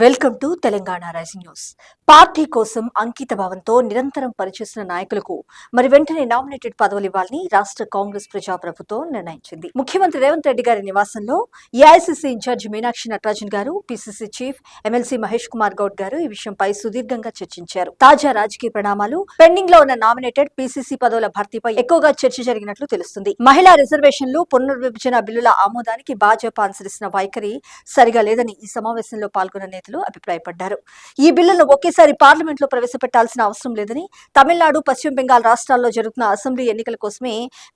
Welcome to Telangana rising news. Party కోసం అంకిత భావంతో నిరంతరం పనిచేసిన నాయకులకు మరి వెంటనే నామినేటెడ్ పదవులు ఇవ్వాలని రాష్ట్ర కాంగ్రెస్ ప్రజాప్రభుత్వం నిర్ణయించింది. ముఖ్యమంత్రి రేవంత్ రెడ్డి గారి నివాసంలో ఏఐసీసీ ఇన్ఛార్జి మీనాక్షి నటరాజన్ గారు, PCC chief MLC Mahesh Kumar Goud గారు ఈ విషయంపై సుదీర్ఘంగా చర్చించారు. తాజా రాజకీయ పరిణామాలు, పెండింగ్ లో ఉన్న నామినేటెడ్ పిసిసి పదవుల భర్తీపై ఎక్కువగా చర్చ జరిగినట్లు తెలుస్తుంది. మహిళా రిజర్వేషన్లు, పునర్విభజన బిల్లుల ఆమోదానికి భాజపా అనుసరిస్తున్న వైఖరి సరిగా లేదని ఈ సమావేశంలో పాల్గొన్న నేతలు అభిప్రాయపడ్డారు. ఈ బిల్లులను ఒకేసారి పార్లమెంట్ లో ప్రవేశపెట్టాల్సిన అవసరం లేదని, తమిళనాడు, పశ్చిమ బెంగాల్ రాష్ట్రాల్లో జరుగుతున్న అసెంబ్లీ ఎన్నికల కోసమే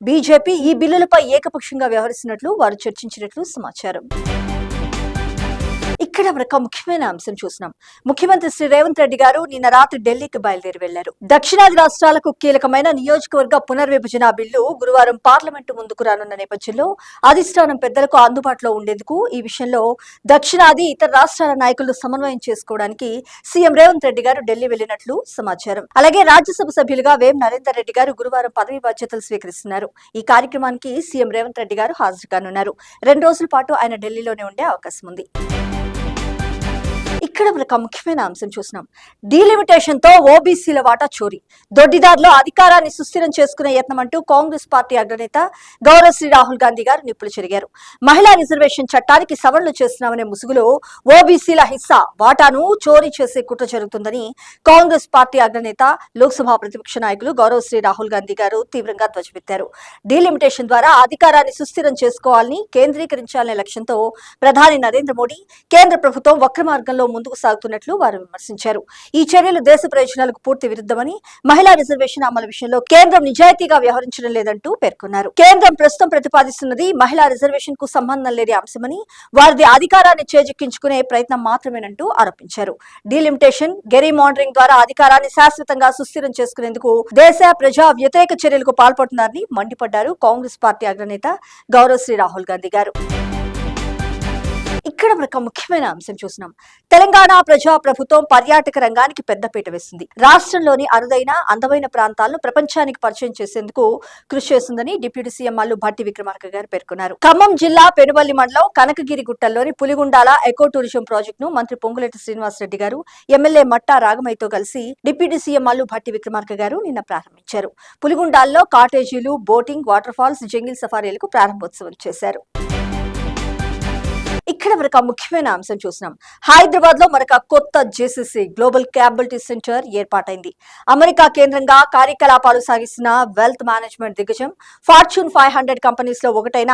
బీజేపీ ఈ బిల్లులపై ఏకపక్షంగా వ్యవహరిస్తున్నట్లు వారు చర్చించినట్లు సమాచారం. ఇక్కడ మరొక ముఖ్యమైన అంశం చూసినాం. ముఖ్యమంత్రి శ్రీ రేవంత్ రెడ్డి గారు నిన్న రాత్రి ఢిల్లీకి బయలుదేరి వెళ్లారు. దక్షిణాది రాష్ట్రాలకు కీలకమైన నియోజకవర్గ పునర్విభజన బిల్లు గురువారం పార్లమెంటు ముందుకు రానున్న నేపథ్యంలో అధిష్టానం పెద్దలకు అందుబాటులో ఉండేందుకు ఈ విషయంలో దక్షిణాది ఇతర రాష్ట్రాల నాయకులు సమన్వయం చేసుకోవడానికి సీఎం రేవంత్ రెడ్డి గారు ఢిల్లీ వెళ్లినట్లు సమాచారం. అలాగే రాజ్యసభ సభ్యులుగా వేం నరేందర్ రెడ్డి గారు గురువారం పదవి బాధ్యతలు స్వీకరిస్తున్నారు. ఈ కార్యక్రమానికి సీఎం రేవంత్ రెడ్డి గారు హాజరు కానున్నారు. 2 రోజుల పాటు ఆయన ఢిల్లీలోనే ఉండే అవకాశం ఉంది. ఇక్కడ మనకు ముఖ్యమైన అంశం చూసినాం. డీలిమిటేషన్ తో ఓబీసీల వాటా చోరీ, దొడ్డిదారిలో అధికారాన్ని సుస్థిరం చేసుకునే యత్నం అంటూ కాంగ్రెస్ పార్టీ అగ్రనేత గౌరవశ్రీ రాహుల్ గాంధీ గారు నిప్పులు చెరిగారు. మహిళా రిజర్వేషన్ చట్టానికి సవరణలు చేస్తున్నామనే ముసుగులో ఓబీసీల హిస్సా వాటాను చోరీ చేసే కుట్ర జరుగుతుందని కాంగ్రెస్ పార్టీ అగ్రనేత, లోక్సభ ప్రతిపక్ష నాయకులు గౌరవశ్రీ రాహుల్ గాంధీ గారు తీవ్రంగా ధ్వజమెత్తారు. డీలిమిటేషన్ ద్వారా అధికారాన్ని సుస్థిరం చేసుకోవాలని, కేంద్రీకరించాలనే లక్ష్యంతో ప్రధాని నరేంద్ర మోడీ, కేంద్ర ప్రభుత్వం వక్ర మార్గంలో ముందుకు సాగుతున్నట్లు వారు విమర్శించారు. ఈ చర్యలు దేశ ప్రయోజనాలకు పూర్తి విరుద్ధమని, మహిళా రిజర్వేషన్ అమలు విషయంలో కేంద్రం నిజాయితీగా వ్యవహరించడం లేదంటూ పేర్కొన్నారు. కేంద్రం ప్రస్తుతం ప్రతిపాదిస్తున్నది మహిళా రిజర్వేషన్ కు సంబంధం లేని అంశమని, వారిది అధికారాన్ని చేజిక్కించుకునే ప్రయత్నం మాత్రమేనంటూ ఆరోపించారు. డీలిమిటేషన్, గెరీమాండరింగ్ ద్వారా అధికారాన్ని శాశ్వతంగా సుస్థిరం చేసుకునేందుకు దేశ ప్రజా వ్యతిరేక చర్యలకు పాల్పడుతున్నారని మండిపడ్డారు కాంగ్రెస్ పార్టీ అగ్రనేత గౌరవశ్రీ రాహుల్ గాంధీ గారు. ఇక్కడ మనకు ముఖ్యమైన అంశం చూసినాం. తెలంగాణ ప్రజా ప్రభుత్వం పర్యాటక రంగానికి పెద్దపీట వేస్తుంది. రాష్ట్రంలోని అరుదైన, అందమైన ప్రాంతాలను ప్రపంచానికి పరిచయం చేసేందుకు కృషి చేస్తుందని డిప్యూటీ సీఎం మల్లు భట్టి విక్రమార్క గారు పేర్కొన్నారు. ఖమ్మం జిల్లా పెనుబల్లి మండలం కనకగిరి గుట్టల్లోని పులిగుండాల ఎకో టూరిజం ప్రాజెక్టును మంత్రి పొంగులేటి శ్రీనివాసరెడ్డి గారు, ఎమ్మెల్యే మట్టా రాగమయ్యతో కలిసి డిప్యూటీ సీఎం మల్లు భట్టి విక్రమార్క గారు నిన్న ప్రారంభించారు. పులిగుండాల్లో కాటేజీలు, బోటింగ్, వాటర్ ఫాల్స్, జంగిల్ సఫారీలకు ప్రారంభోత్సవం చేశారు. ఇక్కడ మరొక ముఖ్యమైన అంశం చూసినాం. హైదరాబాద్ లో మరొక కొత్త జేసీసీ గ్లోబల్ క్యాపబిలిటీ సెంటర్ ఏర్పాటైంది. అమెరికా కేంద్రంగా కార్యకలాపాలు సాగిస్తున్న వెల్త్ మేనేజ్మెంట్ దిగ్గజం ఫార్చ్యూన్ 500 కంపెనీస్ లో ఒకటైన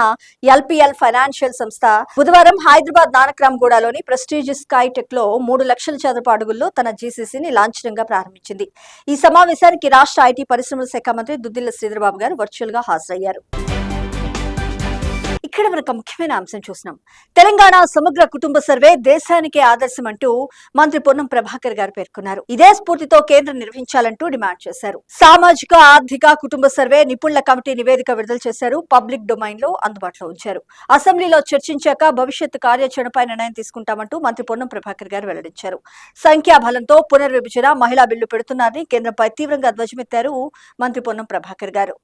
ఎల్పీఎల్ ఫైనాన్షియల్ సంస్థ బుధవారం హైదరాబాద్ నానక్రామ్గూడలోని ప్రెస్టీజియస్ స్కై టెక్ లో 3 లక్షల చదరపు అడుగుల్లో తన జేసీసీని లాంఛనంగా ప్రారంభించింది. ఈ సమావేశానికి రాష్ట్ర ఐటీ పరిశ్రమల శాఖ మంత్రి దుద్దిళ్ల శ్రీధర్బాబు గారు వర్చువల్ గా హాజరయ్యారు. ఇక్కడ మనకు ముఖ్యమైన అంశం చూసినాం. తెలంగాణ సమగ్ర కుటుంబ సర్వే దేశానికే ఆదర్శం అంటూ మంత్రి పొన్నం ప్రభాకర్ గారు పేర్కొన్నారు. ఇదే స్ఫూర్తితో కేంద్రం నిర్వహించాలంటూ డిమాండ్ చేశారు. సామాజిక, ఆర్థిక, కుటుంబ సర్వే నిపుణుల కమిటీ నివేదిక విడుదల చేశారు. పబ్లిక్ డొమైన్ లో అందుబాటులో ఉంచారు. అసెంబ్లీలో చర్చించాక భవిష్యత్ కార్యాచరణపై నిర్ణయం తీసుకుంటామంటూ మంత్రి పొన్నం ప్రభాకర్ గారు వెల్లడించారు. సంఖ్యాబలంతో పునర్విభజన, మహిళా బిల్లు పెడుతున్నారని కేంద్రంపై తీవ్రంగా ధ్వజమెత్తారు మంత్రి పొన్నం ప్రభాకర్ గారు.